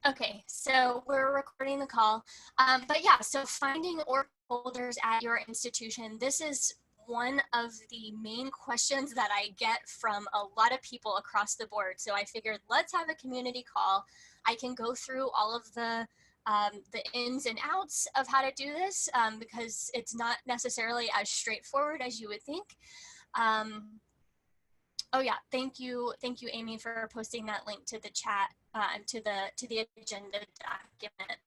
Okay, so we're recording the call. But yeah, so finding ORCID holders at your institution, this is one of the main questions that I get from a lot of people across the board. So I figured let's have a community call. I can go through all of the ins and outs of how to do this because it's not necessarily as straightforward as you would think. Oh yeah, thank you, Amy, for posting that link to the chat, to the agenda document.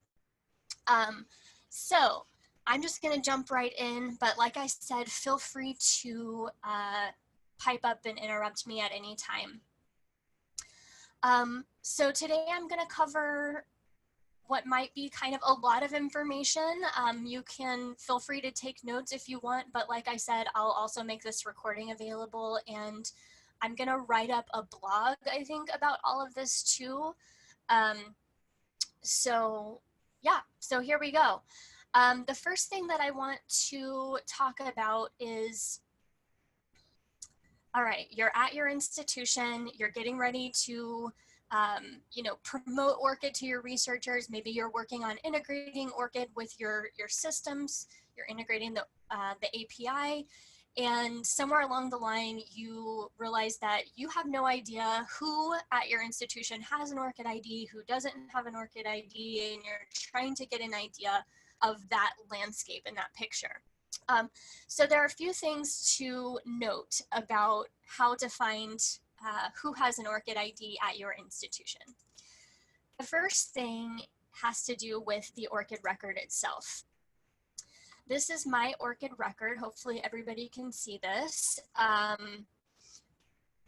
So I'm just gonna jump right in, but like I said, feel free to pipe up and interrupt me at any time. So today I'm gonna cover what might be kind of a lot of information. You can feel free to take notes if you want, but like I said, I'll also make this recording available, and I'm gonna write up a blog, I think, about all of this too. So yeah, so here we go. The first thing that I want to talk about is, all right, you're at your institution, you're getting ready to promote ORCID to your researchers. Maybe you're working on integrating ORCID with your systems. You're integrating the API, and somewhere along the line, you realize that you have no idea who at your institution has an ORCID ID, who doesn't have an ORCID ID, and you're trying to get an idea of that landscape and that picture. So there are a few things to note about how to find who has an ORCID ID at your institution. The first thing has to do with the ORCID record itself. This is my ORCID record. Hopefully everybody can see this.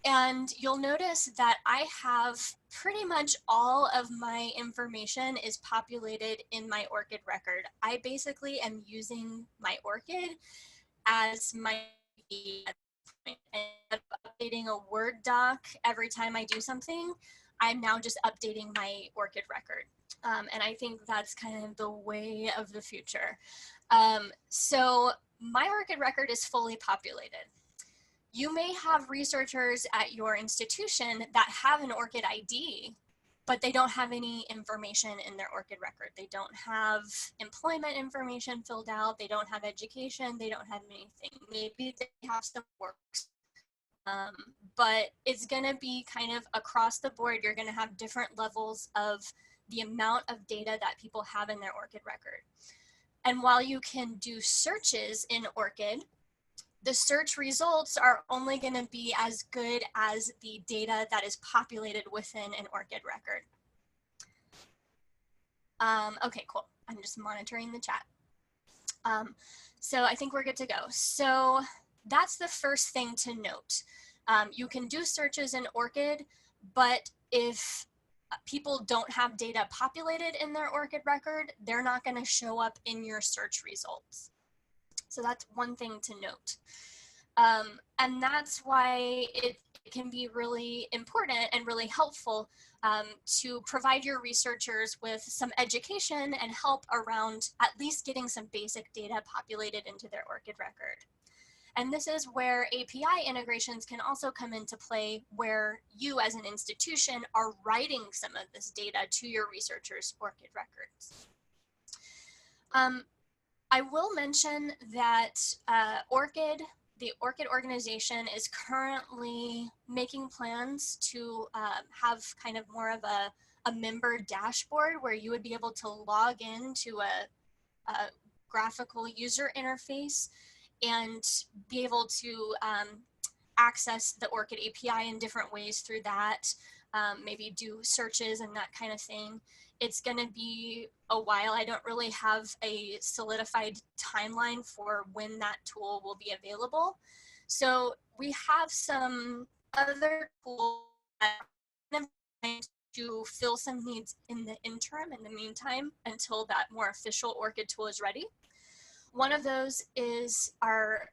And you'll notice that I have pretty much all of my information is populated in my ORCID record. I basically am using my ORCID as my and updating a Word doc every time I do something. I'm now just updating my ORCID record. And I think that's kind of the way of the future. So my ORCID record is fully populated. You may have researchers at your institution that have an ORCID ID, but they don't have any information in their ORCID record. They don't have employment information filled out. They don't have education. They don't have anything. Maybe they have some works, but it's gonna be kind of across the board. You're gonna have different levels of the amount of data that people have in their ORCID record. And while you can do searches in ORCID, the search results are only going to be as good as the data that is populated within an ORCID record. Okay, cool. I'm just monitoring the chat. So I think we're good to go. So that's the first thing to note. You can do searches in ORCID, but if people don't have data populated in their ORCID record, they're not going to show up in your search results. So that's one thing to note. And that's why it can be really important and really helpful to provide your researchers with some education and help around at least getting some basic data populated into their ORCID record. And this is where API integrations can also come into play, where you as an institution are writing some of this data to your researchers' ORCID records. I will mention that the ORCID organization is currently making plans to have kind of more of a member dashboard where you would be able to log into a graphical user interface and be able to access the ORCID API in different ways through that, maybe do searches and that kind of thing. It's going to be a while. I don't really have a solidified timeline for when that tool will be available. So we have some other tools to fill some needs in the interim, in the meantime, until that more official ORCID tool is ready. One of those is our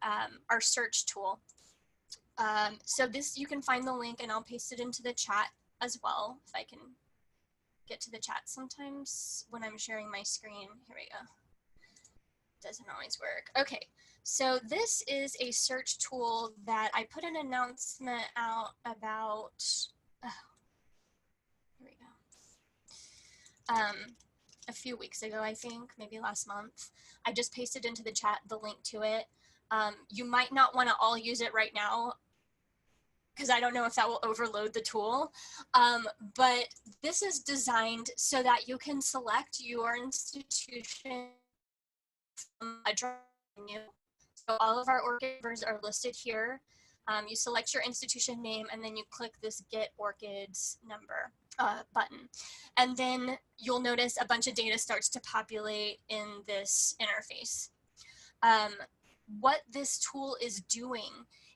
search tool. So this, you can find the link and I'll paste it into the chat as well, if I can get to the chat sometimes when I'm sharing my screen. Here we go. Doesn't always work. Okay, so this is a search tool that I put an announcement out about. Oh, here we a few weeks ago, I think, maybe last month. I just pasted into the chat the link to it. You might not want to all use it right now because I don't know if that will overload the tool. But this is designed so that you can select your institution from a drop menu. So all of our ORCID members are listed here. You select your institution name and then you click this Get ORCIDs number button. And then you'll notice a bunch of data starts to populate in this interface. What this tool is doing,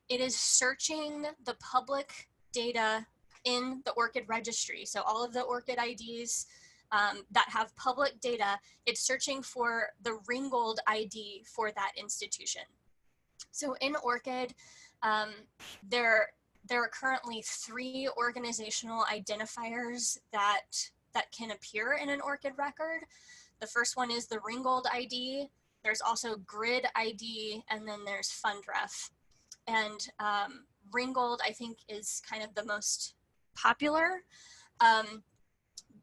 it is searching the public data in the ORCID registry. So all of the ORCID IDs that have public data, it's searching for the Ringgold ID for that institution. So in ORCID, there are currently 3 organizational identifiers that can appear in an ORCID record. The first one is the Ringgold ID. There's also Grid ID, and then there's FundRef. And Ringgold, I think, is kind of the most popular,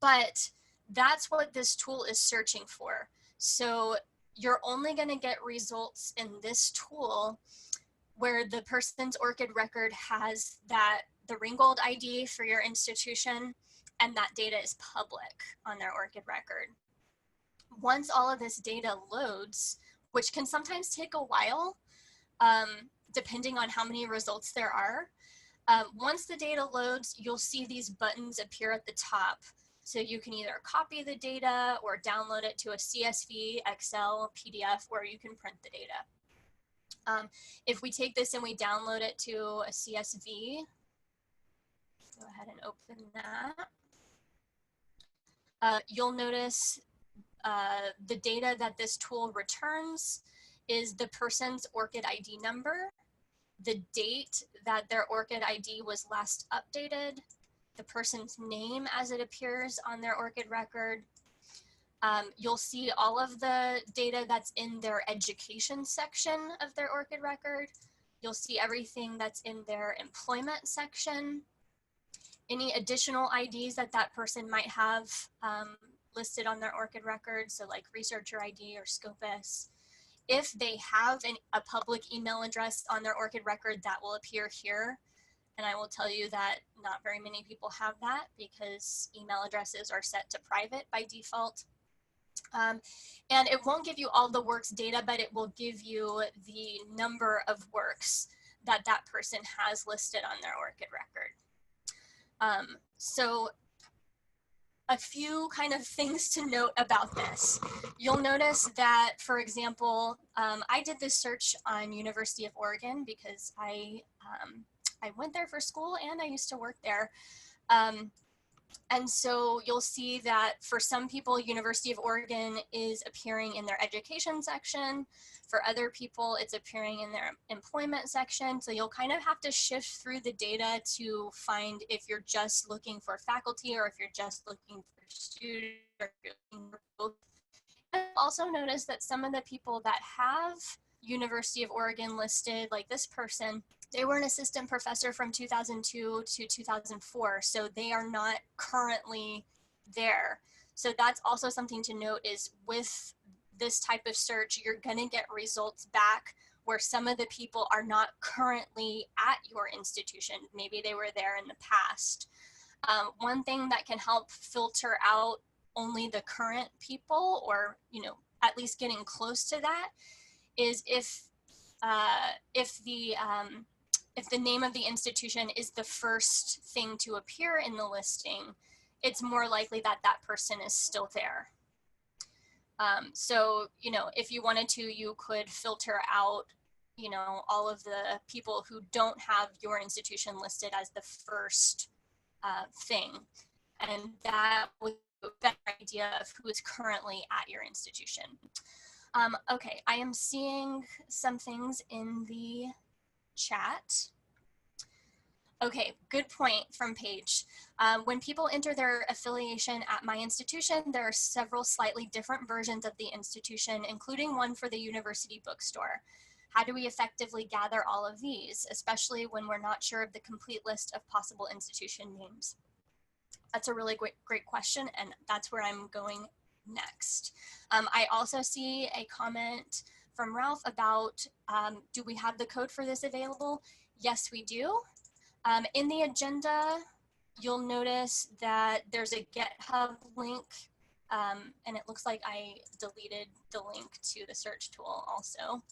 but that's what this tool is searching for. So you're only going to get results in this tool where the person's ORCID record has the Ringgold ID for your institution, and that data is public on their ORCID record. Once all of this data loads, which can sometimes take a while, depending on how many results there are, once the data loads, you'll see these buttons appear at the top. So you can either copy the data or download it to a CSV, Excel, PDF, or you can print the data. If we take this and we download it to a CSV, go ahead and open that. You'll notice the data that this tool returns is the person's ORCID ID number, the date that their ORCID ID was last updated, the person's name as it appears on their ORCID record. You'll see all of the data that's in their education section of their ORCID record. You'll see everything that's in their employment section. Any additional IDs that person might have listed on their ORCID record, so like researcher ID or Scopus. If they have a public email address on their ORCID record, that will appear here. And I will tell you that not very many people have that because email addresses are set to private by default. And it won't give you all the works data, but it will give you the number of works that person has listed on their ORCID record. So a few kind of things to note about this. You'll notice that, for example, I did this search on University of Oregon because I went there for school and I used to work there. And so you'll see that for some people, University of Oregon is appearing in their education section. For other people, it's appearing in their employment section. So you'll kind of have to shift through the data to find if you're just looking for faculty or if you're just looking for students or if you're looking for both. And also notice that some of the people that have University of Oregon listed, like this person, they were an assistant professor from 2002 to 2004, so they are not currently there. So that's also something to note, is with this type of search, you're gonna get results back where some of the people are not currently at your institution. Maybe they were there in the past. One thing that can help filter out only the current people, or at least getting close to that, is if the name of the institution is the first thing to appear in the listing, it's more likely that person is still there. So, if you wanted to, you could filter out, all of the people who don't have your institution listed as the first thing. And that would give a better idea of who is currently at your institution. Okay, I am seeing some things in the chat. Okay, good point from Paige. When people enter their affiliation at my institution, there are several slightly different versions of the institution, including one for the university bookstore. How do we effectively gather all of these, especially when we're not sure of the complete list of possible institution names? That's a really great question, and that's where I'm going next. I also see a comment from Ralph about, do we have the code for this available? Yes, we do. In the agenda, you'll notice that there's a GitHub link, and it looks like I deleted the link to the search tool also.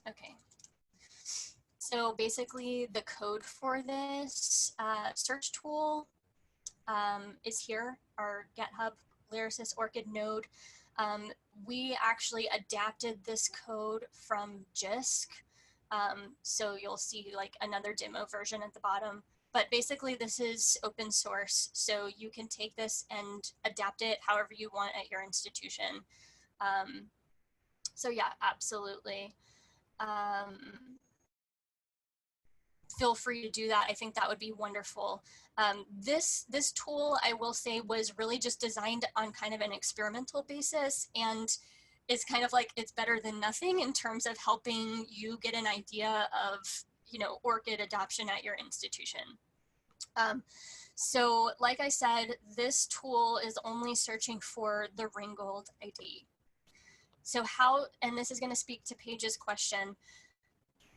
Okay. So basically the code for this search tool is here, our GitHub Lyricist ORCID node. We actually adapted this code from JISC. So you'll see like another demo version at the bottom. But basically this is open source, so you can take this and adapt it however you want at your institution. So yeah, absolutely. Feel free to do that. I think that would be wonderful. This tool, I will say, was really just designed on kind of an experimental basis, and is kind of like, it's better than nothing in terms of helping you get an idea of, you know, ORCID adoption at your institution. So like I said, this tool is only searching for the Ringgold ID. So how, and this is going to speak to Paige's question,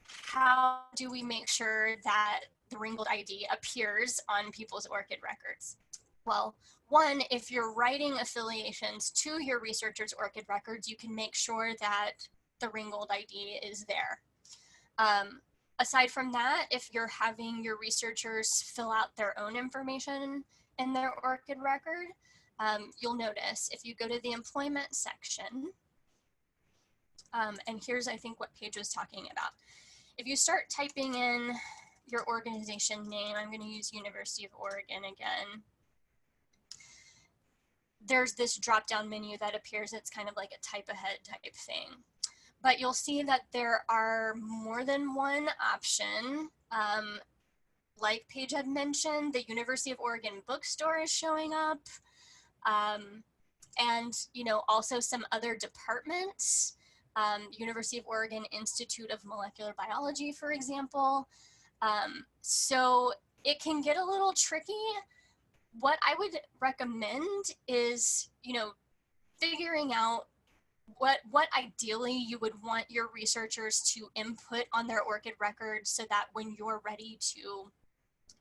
how do we make sure that the Ringgold ID appears on people's ORCID records? Well, one, if you're writing affiliations to your researchers' ORCID records, you can make sure that the Ringgold ID is there. Aside from that, if you're having your researchers fill out their own information in their ORCID record, you'll notice if you go to the employment section, and here's, I think, what Paige was talking about. If you start typing in your organization name, I'm going to use University of Oregon again. There's this drop-down menu that appears. It's kind of like a type ahead type thing. But you'll see that there are more than one option. Like Paige had mentioned, the University of Oregon bookstore is showing up. And, you know, also some other departments. University of Oregon Institute of Molecular Biology, for example. So it can get a little tricky. What I would recommend is, you know, figuring out what ideally you would want your researchers to input on their ORCID record, so that when you're ready to,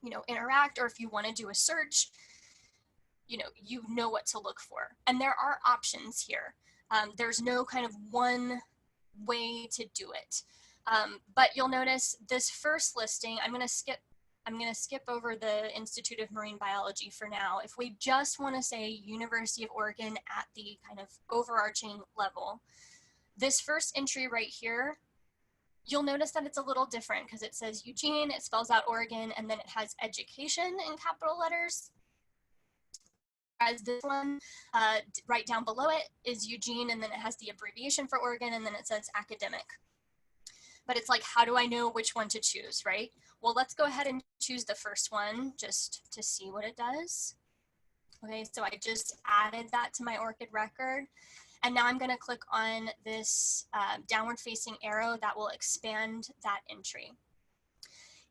you know, interact, or if you want to do a search, you know what to look for. And there are options here. There's no kind of one way to do it. But you'll notice this first listing, I'm going to skip over the Institute of Marine Biology for now. If we just want to say University of Oregon at the kind of overarching level, this first entry right here, you'll notice that it's a little different because it says Eugene, it spells out Oregon, and then it has education in capital letters. As this one, right down below it is Eugene, and then it has the abbreviation for Oregon, and then it says academic. But it's like, how do I know which one to choose, right? Well, let's go ahead and choose the first one just to see what it does. Okay, so I just added that to my ORCID record. And now I'm going to click on this downward facing arrow that will expand that entry.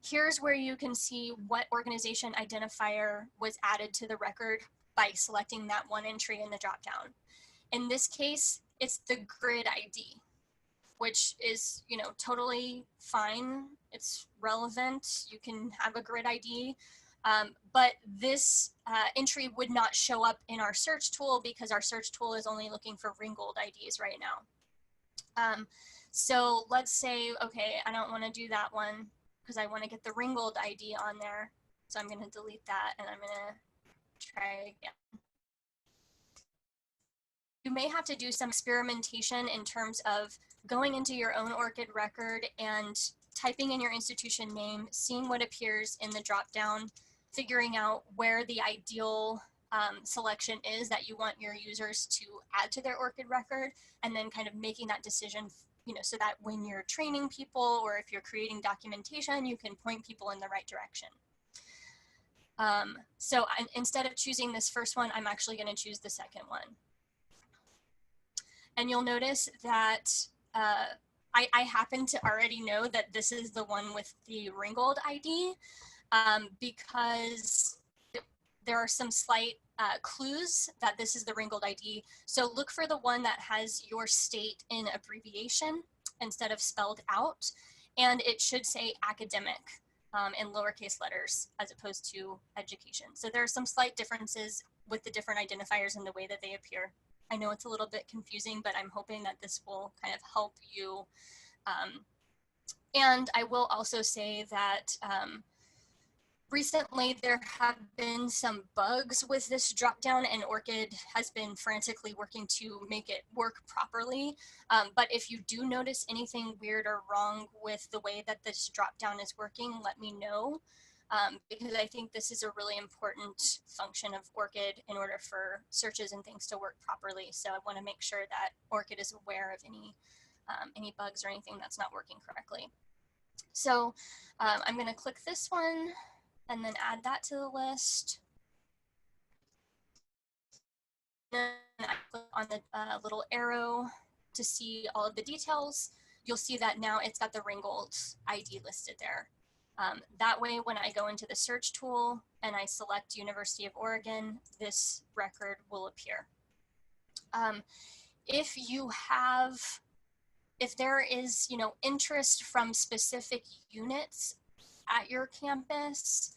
Here's where you can see what organization identifier was added to the record by selecting that one entry in the dropdown. In this case, it's the grid ID, which is, you know, totally fine. It's relevant. You can have a grid ID, but this entry would not show up in our search tool because our search tool is only looking for Ringgold IDs right now. So let's say, okay, I don't want to do that one because I want to get the Ringgold ID on there. So I'm going to delete that, and I'm going to try again. You may have to do some experimentation in terms of going into your own ORCID record and typing in your institution name, seeing what appears in the dropdown, figuring out where the ideal selection is that you want your users to add to their ORCID record, and then kind of making that decision, you know, so that when you're training people or if you're creating documentation, you can point people in the right direction. So instead of choosing this first one, I'm actually going to choose the second one. And you'll notice that I happen to already know that this is the one with the Ringgold ID, because there are some slight clues that this is the Ringgold ID. So look for the one that has your state in abbreviation instead of spelled out, and it should say academic in lowercase letters as opposed to education. So there are some slight differences with the different identifiers and the way that they appear. I know it's a little bit confusing, but I'm hoping that this will kind of help you. And I will also say that recently there have been some bugs with this dropdown, and ORCID has been frantically working to make it work properly. But if you do notice anything weird or wrong with the way that this dropdown is working, let me know. Because I think this is a really important function of ORCID in order for searches and things to work properly. So I want to make sure that ORCID is aware of any bugs or anything that's not working correctly. So I'm going to click this one and then add that to the list. Then I click on the little arrow to see all of the details. You'll see that now it's got the Ringgold ID listed there. That way, when I go into the search tool and I select University of Oregon, this record will appear. If there is, interest from specific units at your campus,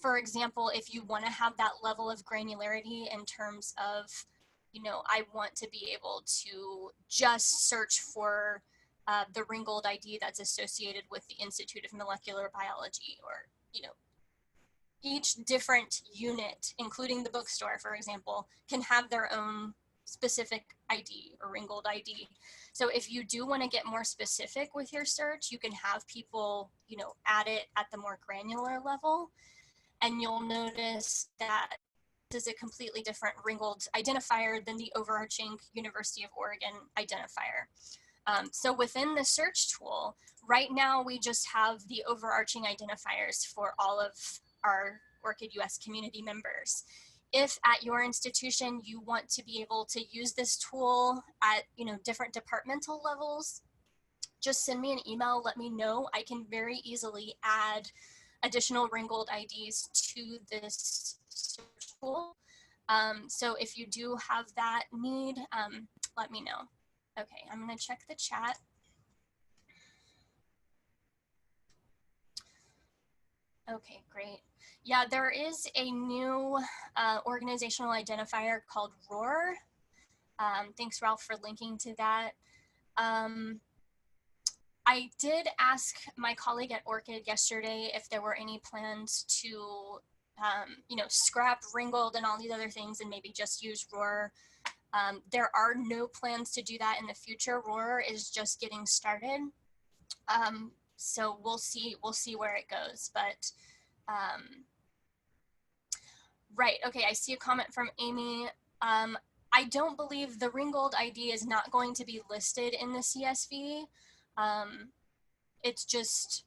for example, if you want to have that level of granularity in terms of, I want to be able to just search for the Ringgold ID that's associated with the Institute of Molecular Biology, or, each different unit, including the bookstore, for example, can have their own specific ID or Ringgold ID. So if you do want to get more specific with your search, you can have people, add it at the more granular level. And you'll notice that this is a completely different Ringgold identifier than the overarching University of Oregon identifier. So within the search tool, right now we just have the overarching identifiers for all of our ORCID US community members. If at your institution you want to be able to use this tool at different departmental levels, just send me an email, let me know. I can very easily add additional Ringgold IDs to this search tool. So if you do have that need, let me know. Okay, I'm going to check the chat. Okay, great. Yeah, there is a new organizational identifier called ROAR. Thanks, Ralph, for linking to that. I did ask my colleague at ORCID yesterday if there were any plans to, scrap Ringgold and all these other things and maybe just use ROAR. There are no plans to do that in the future. ROAR is just getting started. So we'll see where it goes, but right, okay, I see a comment from Amy. I don't believe the Ringgold ID is not going to be listed in the CSV. It's just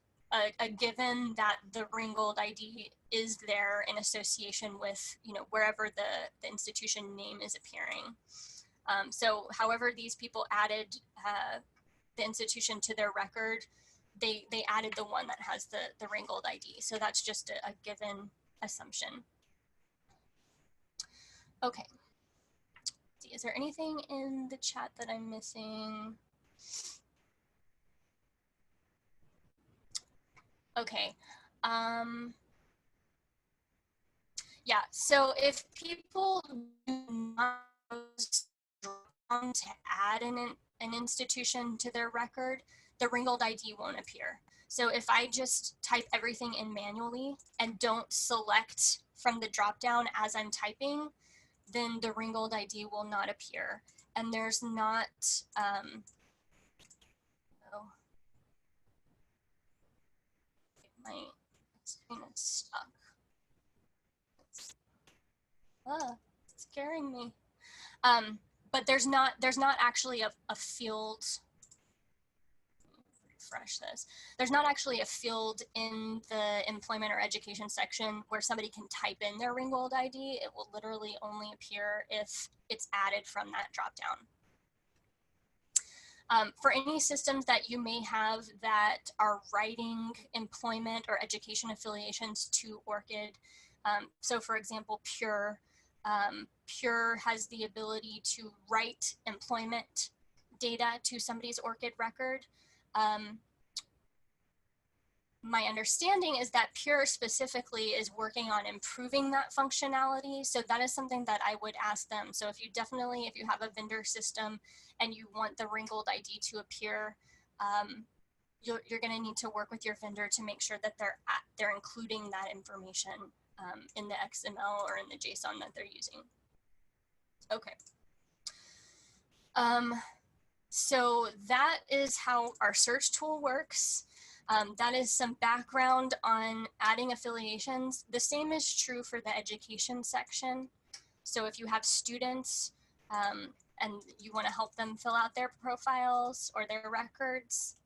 a given that the Ringgold ID is there in association with, wherever the institution name is appearing. So however these people added the institution to their record, they added the one that has the Ringgold ID. So that's just a given assumption. Okay. Let's see, is there anything in the chat that I'm missing? Okay. Yeah, so if people do not to add an institution to their record, the Ringgold ID won't appear. So if I just type everything in manually and don't select from the dropdown as I'm typing, then the Ringgold ID will not appear. And there's not, my screen is stuck. It's scaring me. But there's not actually a field. Refresh this. There's not actually a field in the employment or education section where somebody can type in their Ringgold ID. It will literally only appear if it's added from that dropdown. For any systems that you may have that are writing employment or education affiliations to ORCID, so for example, Pure has the ability to write employment data to somebody's ORCID record. My understanding is that Pure specifically is working on improving that functionality. So that is something that I would ask them. So if you have a vendor system and you want the Ringgold ID to appear, you're going to need to work with your vendor to make sure that they're including that information in the XML or in the JSON that they're using. Okay. So that is how our search tool works. That is some background on adding affiliations. The same is true for the education section. So if you have students and you want to help them fill out their profiles or their records,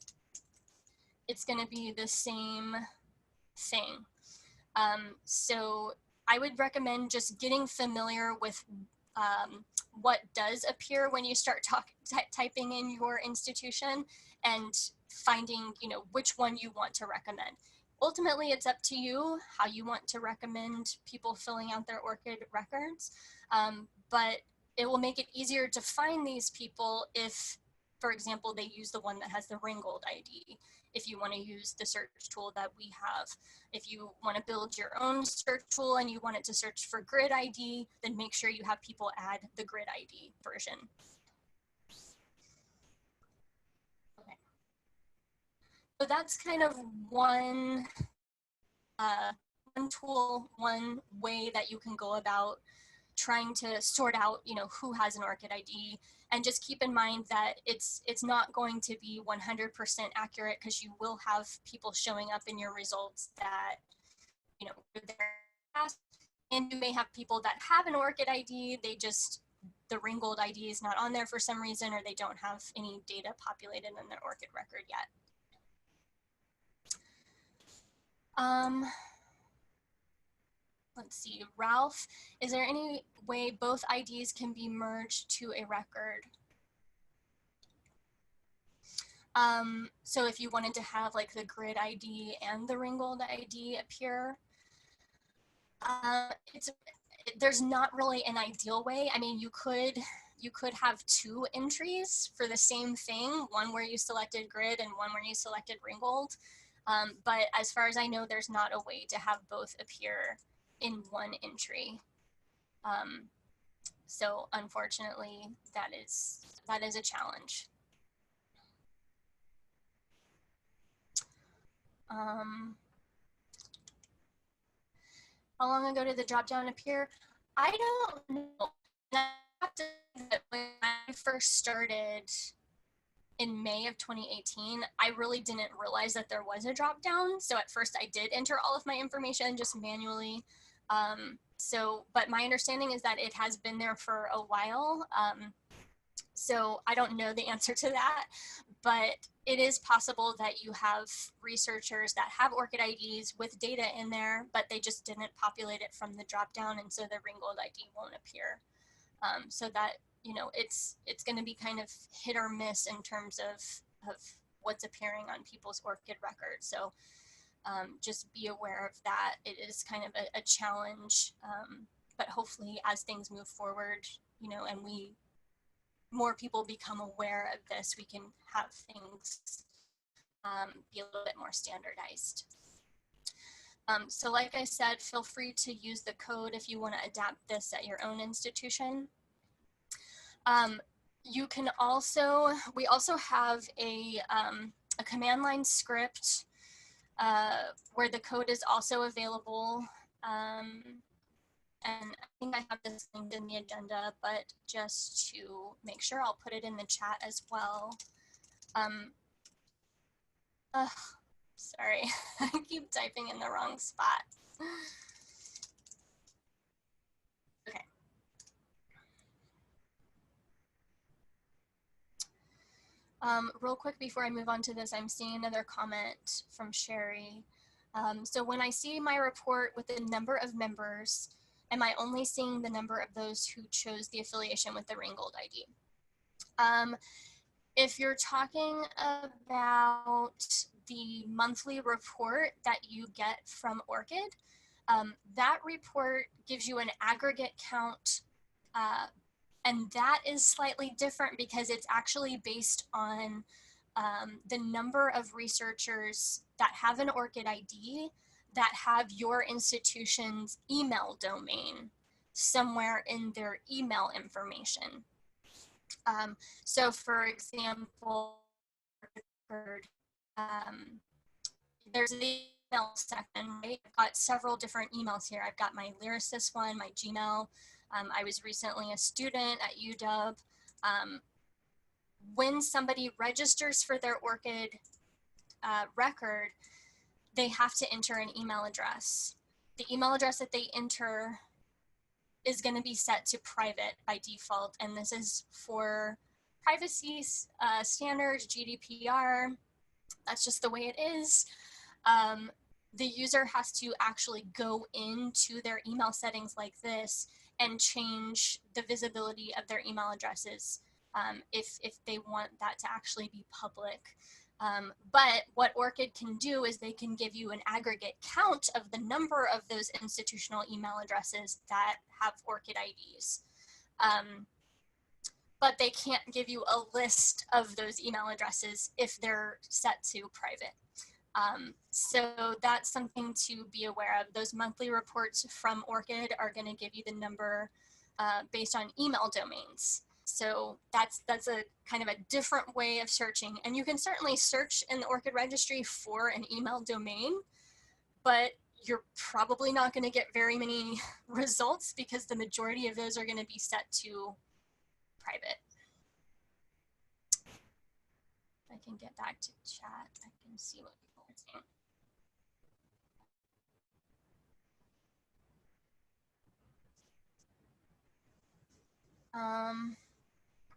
it's going to be the same thing. So I would recommend just getting familiar with what does appear when you start typing in your institution and finding, which one you want to recommend. Ultimately, it's up to you how you want to recommend people filling out their ORCID records, but it will make it easier to find these people if, for example, they use the one that has the Ringgold ID. If you want to use the search tool that we have, if you want to build your own search tool and you want it to search for grid ID, then make sure you have people add the grid ID version. Okay. So that's kind of one tool, one way that you can go about trying to sort out, who has an ORCID ID, and just keep in mind that it's not going to be 100% accurate because you will have people showing up in your results that, and you may have people that have an ORCID ID, the Ringgold ID is not on there for some reason, or they don't have any data populated in their ORCID record yet. Let's see, Ralph, is there any way both IDs can be merged to a record? So if you wanted to have like the grid ID and the Ringgold ID appear, there's not really an ideal way. I mean, you could have two entries for the same thing, one where you selected grid and one where you selected Ringgold. But as far as I know, there's not a way to have both appear in one entry. So unfortunately, that is a challenge. How long ago did the dropdown appear? I don't know. When I first started in May of 2018, I really didn't realize that there was a dropdown. So at first I did enter all of my information just manually. But my understanding is that it has been there for a while. So I don't know the answer to that, but it is possible that you have researchers that have ORCID IDs with data in there, but they just didn't populate it from the dropdown, and so the Ringgold ID won't appear. So that, it's going to be kind of hit or miss in terms of what's appearing on people's ORCID records. So just be aware of that. It is kind of a challenge, but hopefully as things move forward, and more people become aware of this, we can have things be a little bit more standardized. So like I said, feel free to use the code if you want to adapt this at your own institution. You can also, we also have a command line script where the code is also available. And I think I have this linked in the agenda, but just to make sure, I'll put it in the chat as well. Sorry, I keep typing in the wrong spot. Okay. Real quick before I move on to this, I'm seeing another comment from Sherry. So when I see my report with the number of members, am I only seeing the number of those who chose the affiliation with the Ringgold ID? If you're talking about the monthly report that you get from ORCID, that report gives you an aggregate count, and that is slightly different because it's actually based on the number of researchers that have an ORCID ID that have your institution's email domain somewhere in their email information. So for example, there's an email section, right? I've got several different emails here. I've got my Lyricist one, my Gmail. I was recently a student at UW. When somebody registers for their ORCID record, they have to enter an email address. The email address that they enter is going to be set to private by default, and this is for privacy standards, GDPR. That's just the way it is. The user has to actually go into their email settings like this and change the visibility of their email addresses if they want that to actually be public. But what ORCID can do is they can give you an aggregate count of the number of those institutional email addresses that have ORCID IDs. But they can't give you a list of those email addresses if they're set to private. So that's something to be aware of. Those monthly reports from ORCID are going to give you the number based on email domains. So that's a kind of a different way of searching. And you can certainly search in the ORCID registry for an email domain, but you're probably not going to get very many results because the majority of those are going to be set to private. I can get back to chat. I can see what people are saying.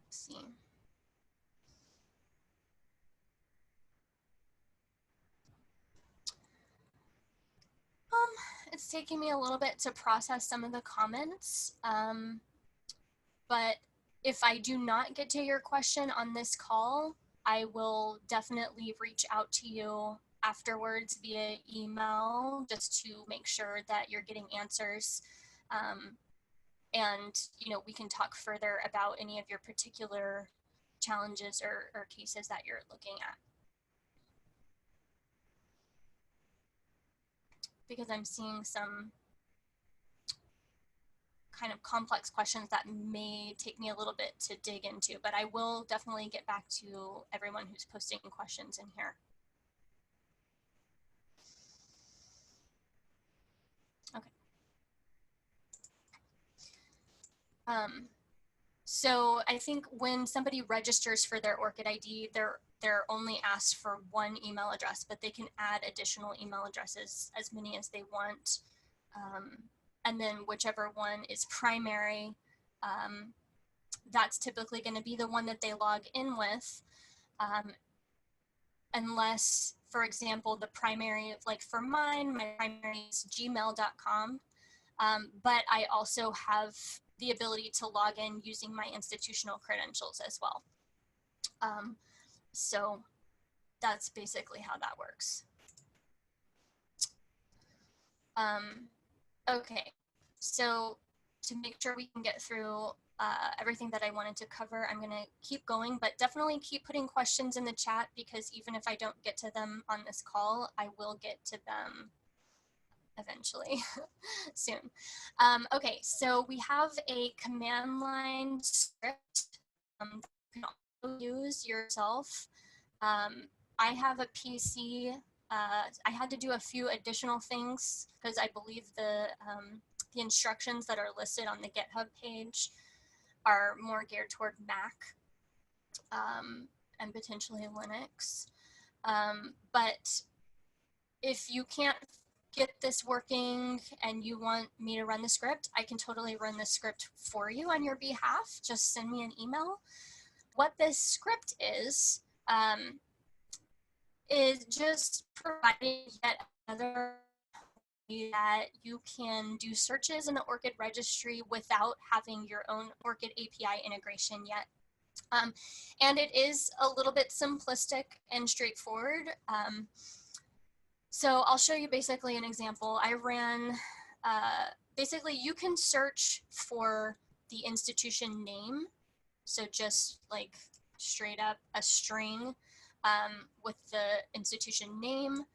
Let's see. It's taking me a little bit to process some of the comments, but if I do not get to your question on this call, I will definitely reach out to you afterwards via email just to make sure that you're getting answers. And we can talk further about any of your particular challenges or cases that you're looking at. Because I'm seeing some kind of complex questions that may take me a little bit to dig into, but I will definitely get back to everyone who's posting questions in here. Okay. So I think when somebody registers for their ORCID ID, they're only asked for one email address, but they can add additional email addresses, as many as they want. And then whichever one is primary, that's typically going to be the one that they log in with, unless, for example, the primary, like for mine, my primary is gmail.com, but I also have the ability to log in using my institutional credentials as well. So that's basically how that works. Okay, so to make sure we can get through everything that I wanted to cover, I'm going to keep going, but definitely keep putting questions in the chat, because even if I don't get to them on this call, I will get to them eventually soon. Okay, so we have a command line script that you can also use yourself. I have a PC. I had to do a few additional things because I believe the instructions that are listed on the GitHub page are more geared toward Mac and potentially Linux. But if you can't get this working and you want me to run the script, I can totally run the script for you on your behalf. Just send me an email. What this script is just providing yet another way that you can do searches in the ORCID registry without having your own ORCID API integration yet. And it is a little bit simplistic and straightforward. So I'll show you basically an example. I ran, basically you can search for the institution name. So just like straight up a string with the institution name.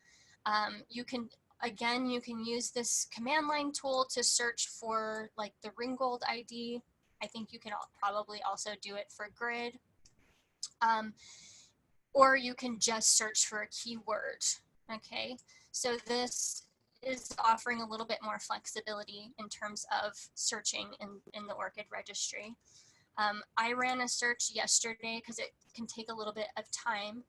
You can, again, you can use this command line tool to search for like the Ringgold ID. I think you can probably also do it for grid. Or you can just search for a keyword, okay? So this is offering a little bit more flexibility in terms of searching in the ORCID registry. I ran a search yesterday because it can take a little bit of time.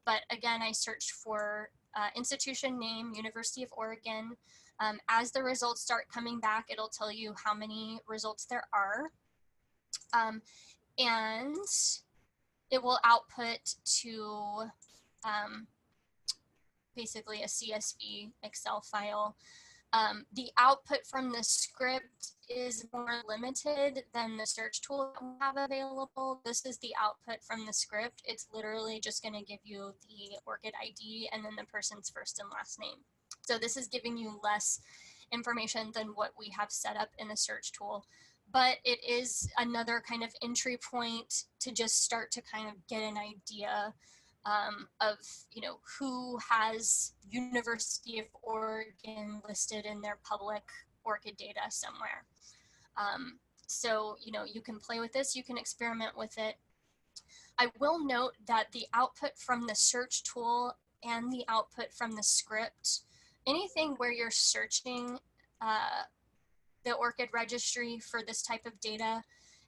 But again, I searched for institution name, University of Oregon. As the results start coming back, it'll tell you how many results there are. And it will output to basically a CSV Excel file. The output from the script is more limited than the search tool that we have available. This is the output from the script. It's literally just going to give you the ORCID ID and then the person's first and last name. So this is giving you less information than what we have set up in the search tool. But it is another kind of entry point to just start to kind of get an idea of, you know, who has University of Oregon listed in their public ORCID data somewhere. So, you know, you can play with this, you can experiment with it. I will note that the output from the search tool and the output from the script, anything where you're searching the ORCID registry for this type of data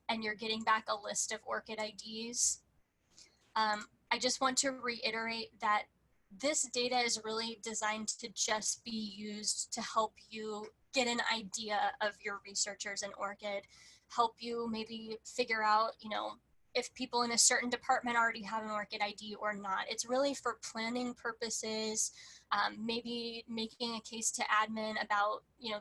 and you're getting back a list of ORCID IDs, I just want to reiterate that this data is really designed to just be used to help you get an idea of your researchers in ORCID, help you maybe figure out, you know, if people in a certain department already have an ORCID ID or not. It's really for planning purposes, maybe making a case to admin about, you know,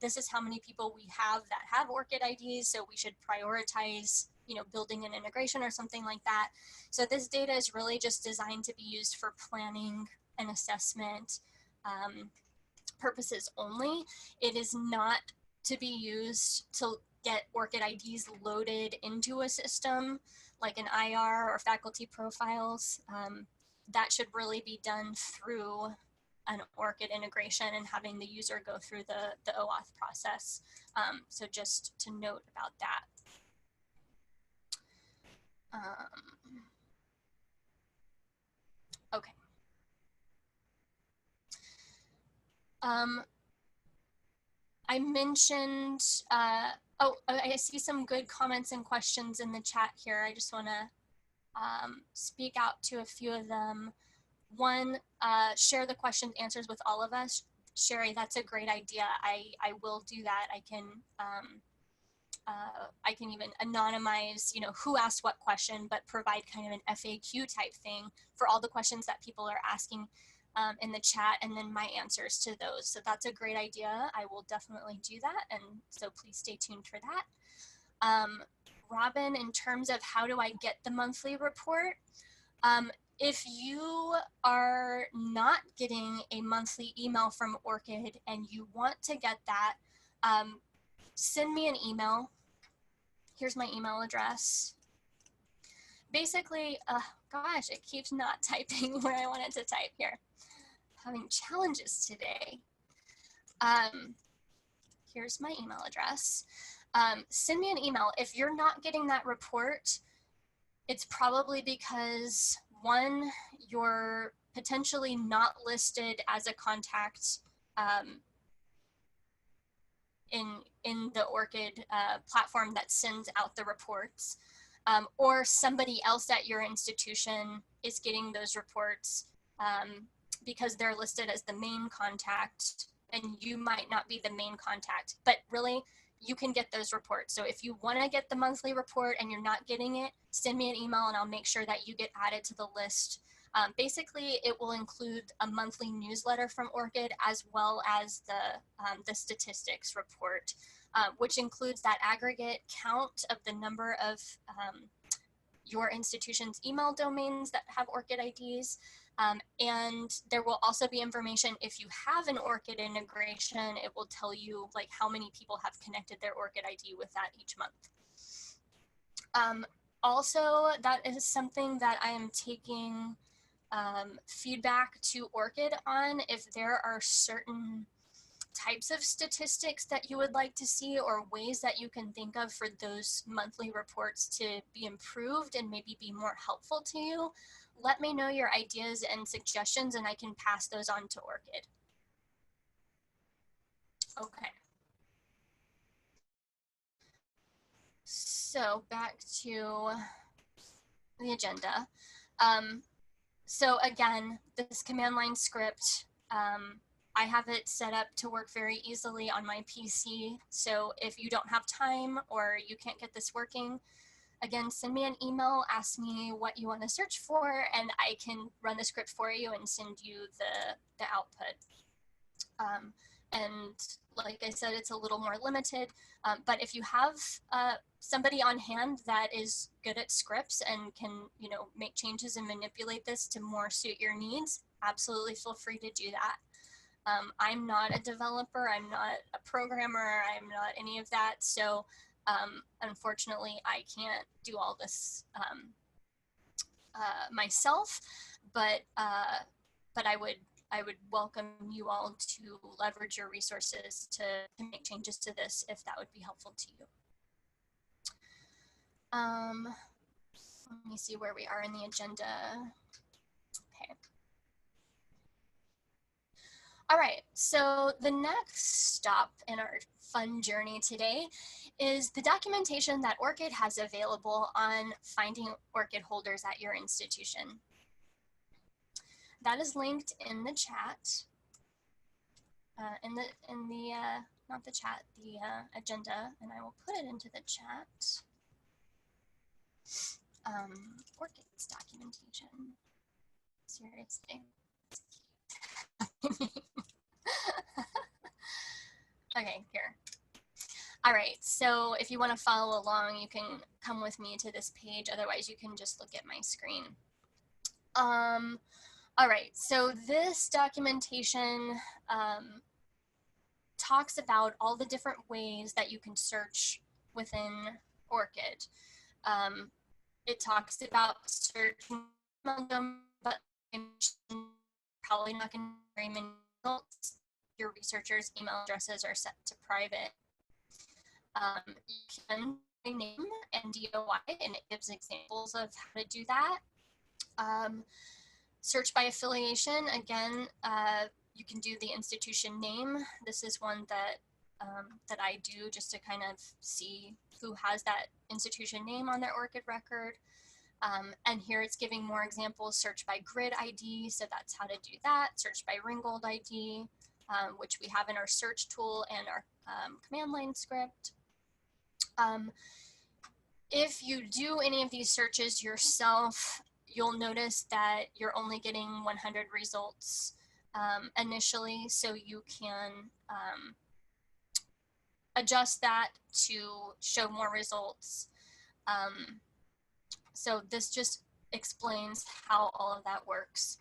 this is how many people we have that have ORCID IDs, so we should prioritize, you know, building an integration or something like that. So this data is really just designed to be used for planning and assessment purposes only. It is not to be used to get ORCID IDs loaded into a system like an IR or faculty profiles. That should really be done through an ORCID integration and having the user go through the OAuth process. So just to note about that. Okay. I mentioned, oh, I see some good comments and questions in the chat here. I just want to speak out to a few of them. One, share the questions answers with all of us. Sherry, that's a great idea. I will do that. I can even anonymize, you know, who asked what question, but provide kind of an FAQ type thing for all the questions that people are asking in the chat, and then my answers to those. So that's a great idea. I will definitely do that, and so please stay tuned for that. Robin, in terms of how do I get the monthly report, if you are not getting a monthly email from ORCID and you want to get that, send me an email. Here's my email address. Basically, gosh, it keeps not typing where I wanted to type here. Having challenges today. Here's my email address. Send me an email. If you're not getting that report, it's probably because, one, you're potentially not listed as a contact in the ORCID platform that sends out the reports, or somebody else at your institution is getting those reports because they're listed as the main contact, and you might not be the main contact, but really you can get those reports. So if you want to get the monthly report and you're not getting it, send me an email and I'll make sure that you get added to the list. Basically, it will include a monthly newsletter from ORCID as well as the statistics report, which includes that aggregate count of the number of your institution's email domains that have ORCID IDs. And there will also be information if you have an ORCID integration, it will tell you like how many people have connected their ORCID ID with that each month. Also, that is something that I am taking feedback to ORCID on. If there are certain types of statistics that you would like to see or ways that you can think of for those monthly reports to be improved and maybe be more helpful to you, let me know your ideas and suggestions and I can pass those on to ORCID. Okay. So back to the agenda. So again, this command line script, I have it set up to work very easily on my PC. So if you don't have time or you can't get this working, again, send me an email, ask me what you want to search for, and I can run the script for you and send you the output. And like I said, it's a little more limited, but if you have somebody on hand that is good at scripts and can, you know, make changes and manipulate this to more suit your needs, absolutely feel free to do that. I'm not a developer, I'm not a programmer, I'm not any of that, so unfortunately I can't do all this myself, but I would welcome you all to leverage your resources to make changes to this if that would be helpful to you. Let me see where we are in the agenda. Okay. All right, so the next stop in our fun journey today is the documentation that ORCID has available on finding ORCID holders at your institution. That is linked in the chat, not the chat, the agenda, and I will put it into the chat. ORCID's documentation, seriously. Okay, here. All right, so if you want to follow along, you can come with me to this page. Otherwise, you can just look at my screen. All right, so this documentation talks about all the different ways that you can search within ORCID. It talks about searching, but I'm probably not going to very many results. Your researchers' email addresses are set to private. You can name and DOI, and it gives examples of how to do that. Search by affiliation, again, you can do the institution name. This is one that that I do just to kind of see who has that institution name on their ORCID record. And here it's giving more examples. Search by grid ID, so that's how to do that. Search by Ringgold ID, which we have in our search tool and our command line script. If you do any of these searches yourself, you'll notice that you're only getting 100 results initially, so you can adjust that to show more results. So this just explains how all of that works.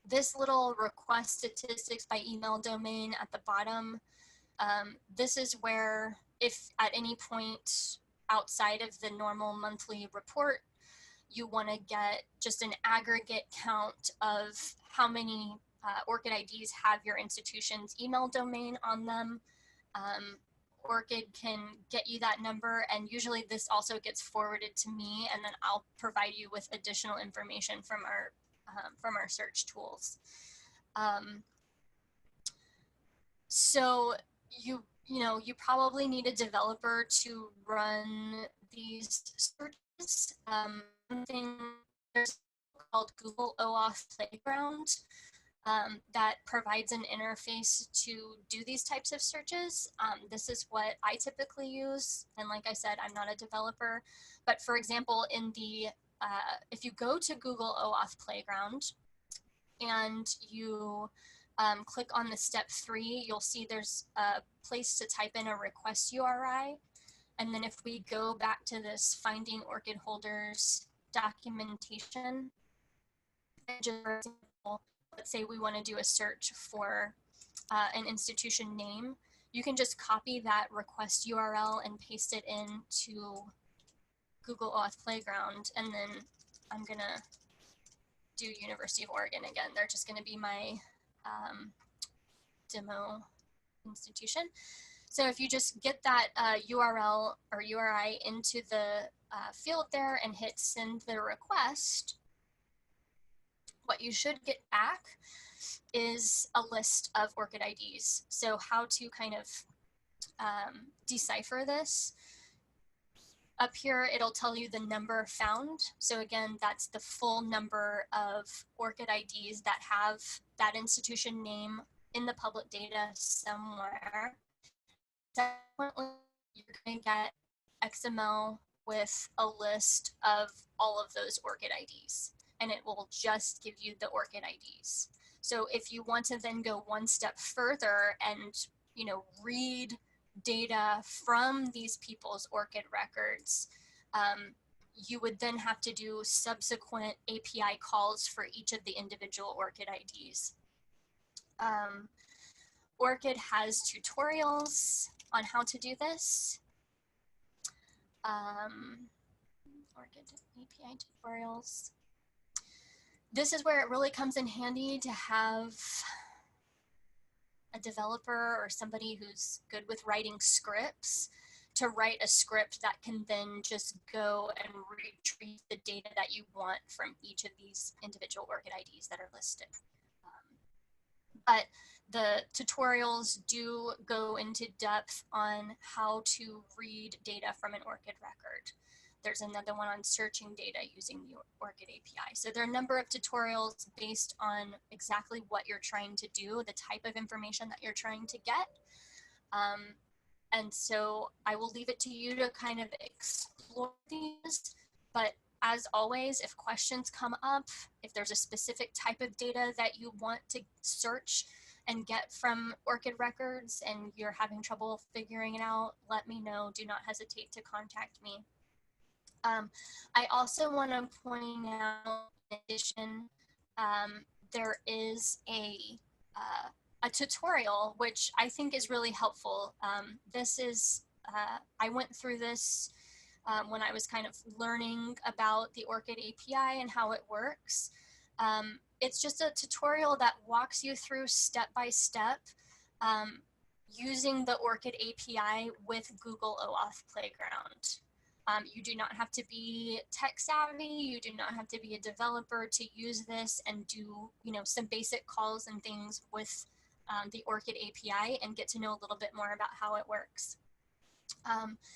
This little request statistics by email domain at the bottom, this is where if at any point outside of the normal monthly report, you want to get just an aggregate count of how many ORCID IDs have your institution's email domain on them. ORCID can get you that number, and usually this also gets forwarded to me, and then I'll provide you with additional information from our search tools. So you probably need a developer to run these searches. Something there's called Google OAuth Playground that provides an interface to do these types of searches. This is what I typically use, and like I said, I'm not a developer, but for example, in the if you go to Google OAuth Playground and you click on the step 3, you'll see there's a place to type in a request URI. And then if we go back to this finding ORCID holders documentation. And just for example, let's say we want to do a search for an institution name. You can just copy that request URL and paste it into Google OAuth Playground, and then I'm gonna do University of Oregon again. They're just gonna be my demo institution. So if you just get that URL or URI into the field there and hit send the request, what you should get back is a list of ORCID IDs. So how to kind of decipher this. Up here, it'll tell you the number found. So again, that's the full number of ORCID IDs that have that institution name in the public data somewhere. Definitely, you're going to get XML with a list of all of those ORCID IDs, and it will just give you the ORCID IDs. So if you want to then go one step further and, you know, read data from these people's ORCID records, you would then have to do subsequent API calls for each of the individual ORCID IDs. ORCID has tutorials on how to do this. ORCID API tutorials. This is where it really comes in handy to have a developer or somebody who's good with writing scripts to write a script that can then just go and retrieve the data that you want from each of these individual ORCID IDs that are listed. But the tutorials do go into depth on how to read data from an ORCID record. There's another one on searching data using the ORCID API. So there are a number of tutorials based on exactly what you're trying to do, the type of information that you're trying to get. And so I will leave it to you to kind of explore these. But as always, if questions come up, if there's a specific type of data that you want to search and get from ORCID records and you're having trouble figuring it out, let me know. Do not hesitate to contact me. I also want to point out, in addition, there is a tutorial which I think is really helpful. This is, I went through this when I was kind of learning about the ORCID API and how it works. It's just a tutorial that walks you through step by step using the ORCID API with Google OAuth Playground. You do not have to be tech savvy. You do not have to be a developer to use this and do, you know, some basic calls and things with the ORCID API and get to know a little bit more about how it works.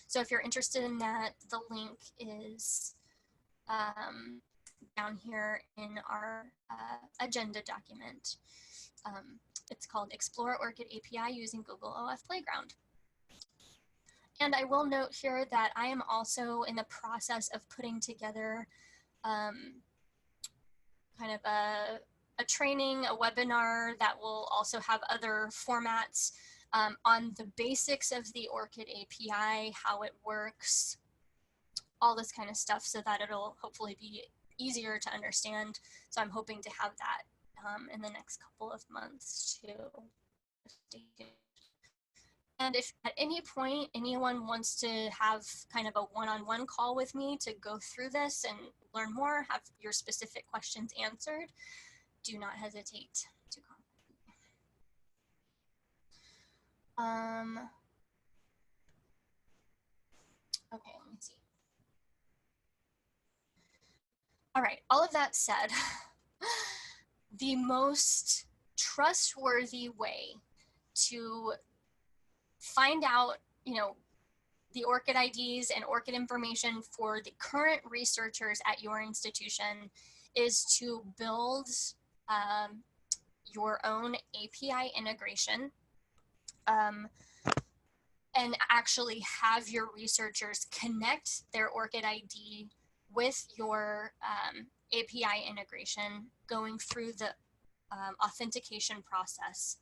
So if you're interested in that, the link is down here in our agenda document. It's called Explore ORCID API using Google OAuth Playground. And I will note here that I am also in the process of putting together kind of a training, a webinar that will also have other formats on the basics of the ORCID API, how it works, all this kind of stuff, so that it'll hopefully be easier to understand. So I'm hoping to have that in the next couple of months too. Stay tuned. And if at any point anyone wants to have kind of a one-on-one call with me to go through this and learn more, have your specific questions answered, do not hesitate to contact me. Okay, let me see. All right, all of that said, the most trustworthy way to find out, you know, the ORCID IDs and ORCID information for the current researchers at your institution is to build your own API integration and actually have your researchers connect their ORCID ID with your API integration going through the authentication process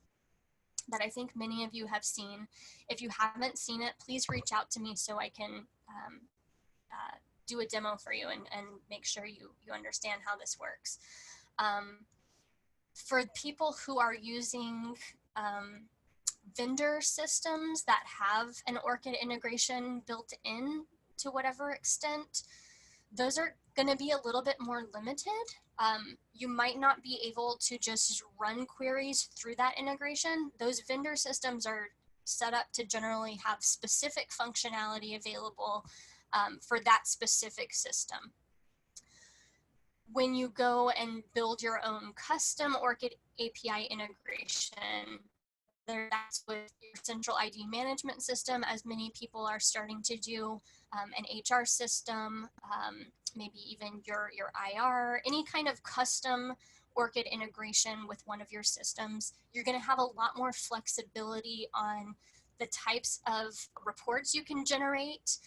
that I think many of you have seen. If you haven't seen it, please reach out to me so I can do a demo for you and make sure you understand how this works. For people who are using vendor systems that have an ORCID integration built in to whatever extent, those are going to be a little bit more limited. You might not be able to just run queries through that integration. Those vendor systems are set up to generally have specific functionality available for that specific system. When you go and build your own custom ORCID API integration, whether that's with your central ID management system, as many people are starting to do, an HR system, maybe even your IR, any kind of custom ORCID integration with one of your systems, you're going to have a lot more flexibility on the types of reports you can generate,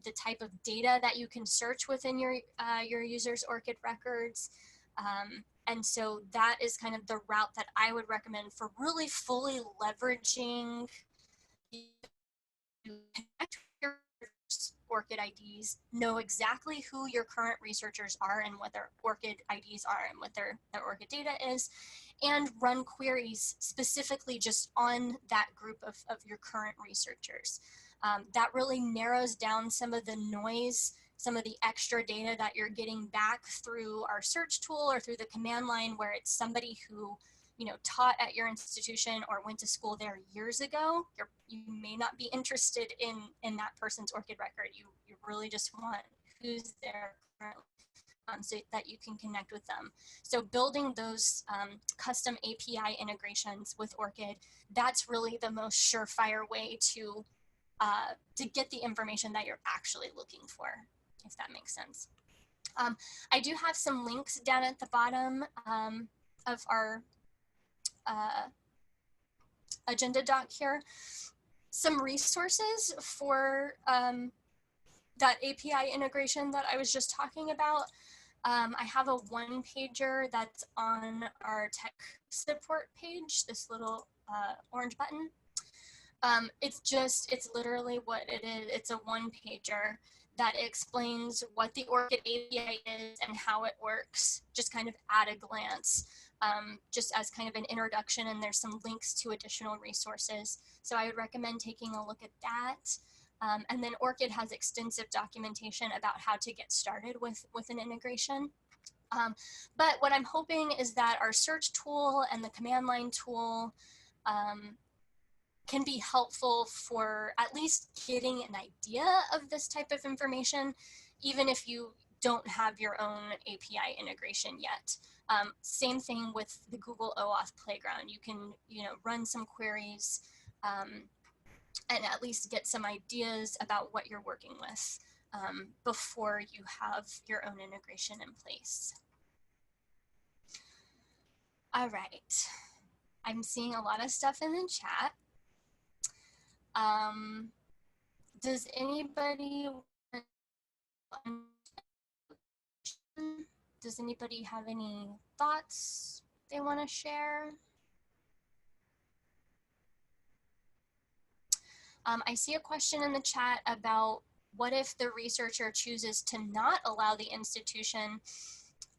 the type of data that you can search within your users' ORCID records. And so that is kind of the route that I would recommend for really fully leveraging your ORCID IDs, know exactly who your current researchers are and what their ORCID IDs are and what their ORCID data is, and run queries specifically just on that group of your current researchers. That really narrows down some of the noise, some of the extra data that you're getting back through our search tool or through the command line, where it's somebody who, you know, taught at your institution or went to school there years ago. You may not be interested in that person's ORCID record. You really just want who's there currently, so that you can connect with them. So building those custom API integrations with ORCID, that's really the most surefire way to get the information that you're actually looking for, if that makes sense. I do have some links down at the bottom of our agenda doc here. Some resources for that API integration that I was just talking about. I have a one-pager that's on our tech support page, this little orange button. It's literally what it is. It's a one-pager that explains what the ORCID API is and how it works, just kind of at a glance, just as kind of an introduction, and there's some links to additional resources. So I would recommend taking a look at that. And then ORCID has extensive documentation about how to get started with an integration. But what I'm hoping is that our search tool and the command line tool can be helpful for at least getting an idea of this type of information, even if you don't have your own API integration yet. Same thing with the Google OAuth Playground. You can, run some queries and at least get some ideas about what you're working with before you have your own integration in place. All right, I'm seeing a lot of stuff in the chat. Does anybody have any thoughts they want to share? I see a question in the chat about what if the researcher chooses to not allow the institution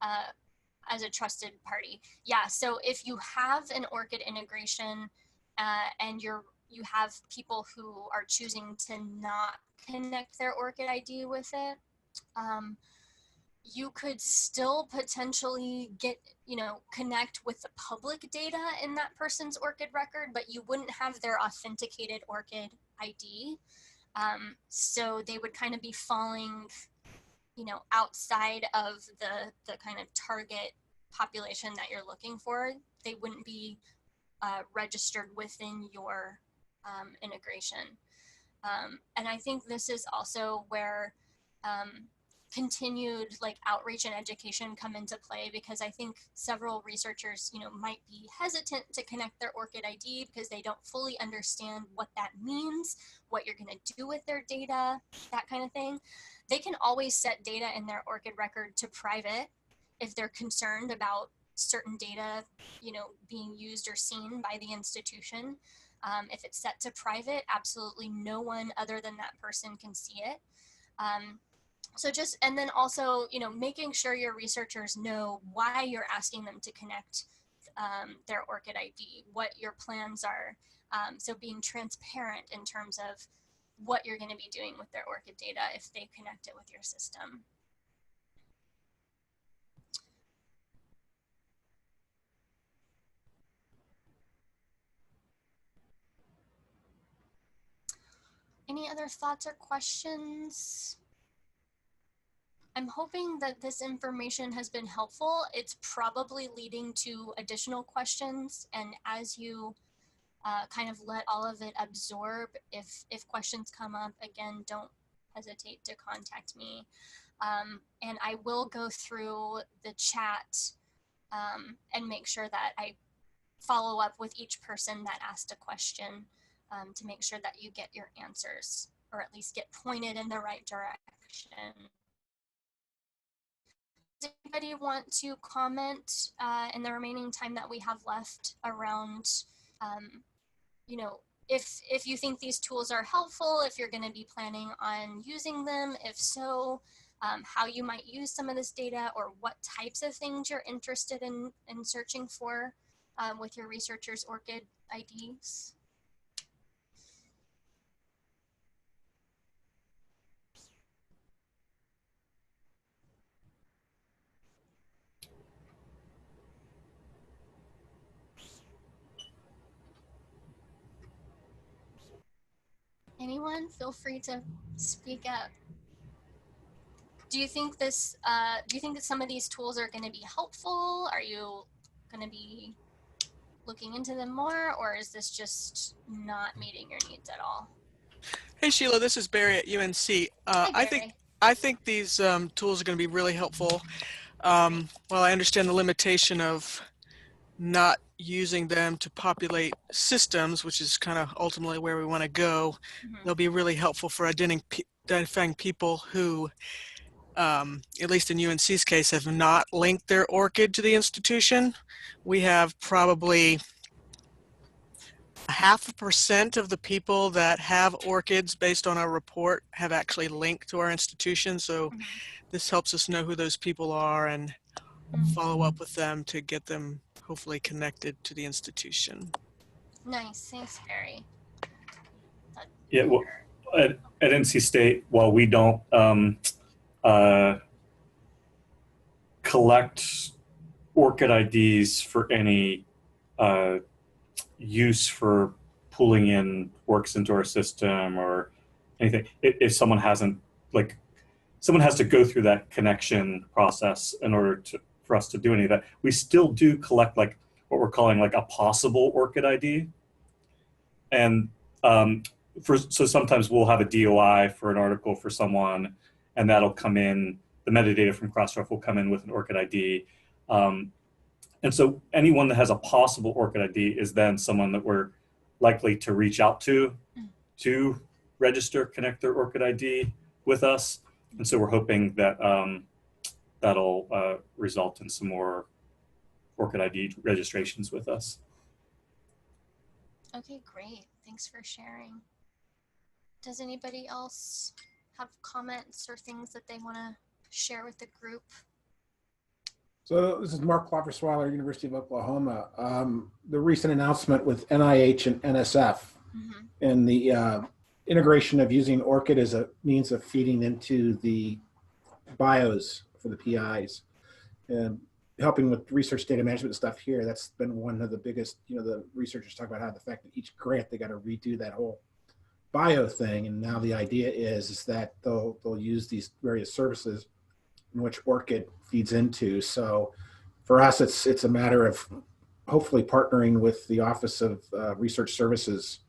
as a trusted party? Yeah, so if you have an ORCID integration and you have people who are choosing to not connect their ORCID ID with it, you could still potentially connect with the public data in that person's ORCID record, but you wouldn't have their authenticated ORCID ID. So they would kind of be falling, outside of the kind of target population that you're looking for. They wouldn't be registered within your integration. And I think this is also where continued outreach and education come into play, because I think several researchers, might be hesitant to connect their ORCID ID because they don't fully understand what that means, what you're going to do with their data, that kind of thing. They can always set data in their ORCID record to private if they're concerned about certain data, being used or seen by the institution. If it's set to private, absolutely no one other than that person can see it. So just, and then also, you know, making sure your researchers know why you're asking them to connect their ORCID ID, what your plans are. So being transparent in terms of what you're going to be doing with their ORCID data if they connect it with your system. Any other thoughts or questions? I'm hoping that this information has been helpful. It's probably leading to additional questions, and as you kind of let all of it absorb, if questions come up, again, don't hesitate to contact me. And I will go through the chat and make sure that I follow up with each person that asked a question to make sure that you get your answers, or at least get pointed in the right direction. Does anybody want to comment in the remaining time that we have left around, you know, if you think these tools are helpful, if you're going to be planning on using them, if so, how you might use some of this data, or what types of things you're interested in searching for with your researchers' ORCID IDs? Anyone, feel free to speak up. Do you think this? Do you think that some of these tools are going to be helpful? Are you going to be looking into them more, or is this just not meeting your needs at all? Hey Sheila, this is Barry at UNC. Hi, Barry. I think these tools are going to be really helpful. Well, I understand the limitation of not using them to populate systems, which is kind of ultimately where we want to go. They'll be really helpful for identifying people who, at least in UNC's case, have not linked their ORCID to the institution. We have probably 0.5% of the people that have ORCIDs based on our report have actually linked to our institution. So this helps us know who those people are and follow up with them to get them hopefully connected to the institution. Nice, thanks, Barry. Yeah, well, at NC State, while we don't collect ORCID IDs for any use for pulling in works into our system or anything, if someone hasn't, like, someone has to go through that connection process in order for us to do any of that, we still do collect like what we're calling like a possible ORCID ID. And so sometimes we'll have a DOI for an article for someone, and that'll come in, the metadata from Crossref will come in with an ORCID ID. And so anyone that has a possible ORCID ID is then someone that we're likely to reach out to register, connect their ORCID ID with us. And so we're hoping that that'll result in some more ORCID ID registrations with us. Okay, great. Thanks for sharing. Does anybody else have comments or things that they want to share with the group? So this is Mark Klopfersweiler, University of Oklahoma. The recent announcement with NIH and NSF and the integration of using ORCID as a means of feeding into the bios for the PIs and helping with research data management stuff here. That's been one of the biggest, the researchers talk about how the fact that each grant, they got to redo that whole bio thing. And now the idea is that they'll use these various services in which ORCID feeds into. So for us, it's a matter of hopefully partnering with the Office of Research Services.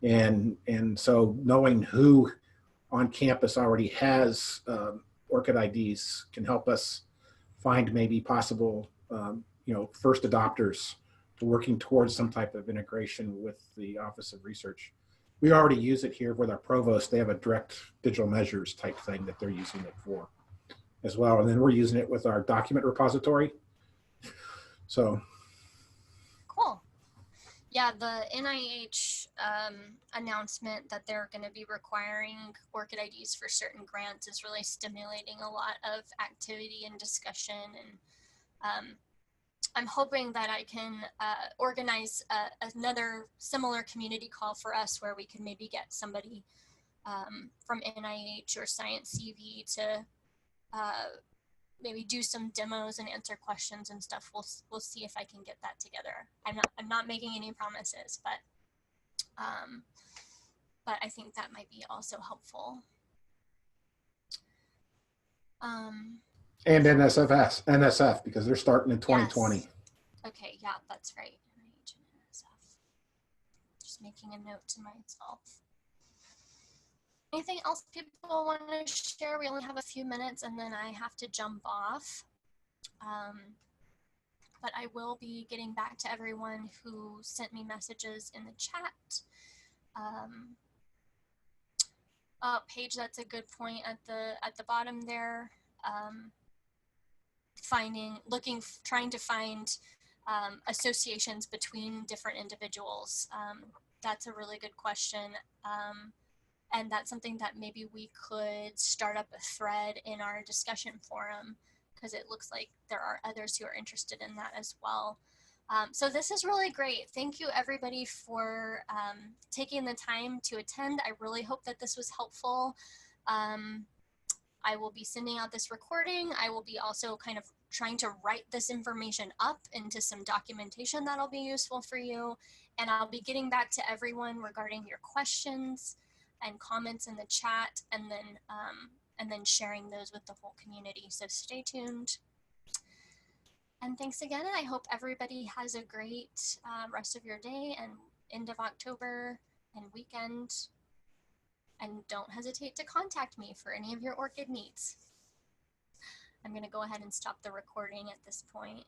And so knowing who on campus already has ORCID IDs can help us find maybe possible, first adopters to working towards some type of integration with the Office of Research. We already use it here with our provost. They have a direct digital measures type thing that they're using it for as well. And then we're using it with our document repository. So. Cool. Yeah, the NIH announcement that they're going to be requiring ORCID IDs for certain grants is really stimulating a lot of activity and discussion. And I'm hoping that I can organize another similar community call for us where we can maybe get somebody from NIH or Science CV to maybe do some demos and answer questions and stuff. We'll see if I can get that together. I'm not making any promises, but I think that might be also helpful. And NSF, because they're starting in 2020. Yes. Okay, yeah, that's right. NIH and NSF. Just making a note to myself. Anything else people want to share? We only have a few minutes and then I have to jump off. But I will be getting back to everyone who sent me messages in the chat. Paige, that's a good point at the bottom there. Trying to find associations between different individuals. That's a really good question. And that's something that maybe we could start up a thread in our discussion forum, because it looks like there are others who are interested in that as well. So this is really great. Thank you everybody for taking the time to attend. I really hope that this was helpful. I will be sending out this recording. I will be also kind of trying to write this information up into some documentation that'll be useful for you. And I'll be getting back to everyone regarding your questions and comments in the chat, and then sharing those with the whole community. So stay tuned. And thanks again. And I hope everybody has a great rest of your day and end of October and weekend. And don't hesitate to contact me for any of your ORCID needs. I'm going to go ahead and stop the recording at this point.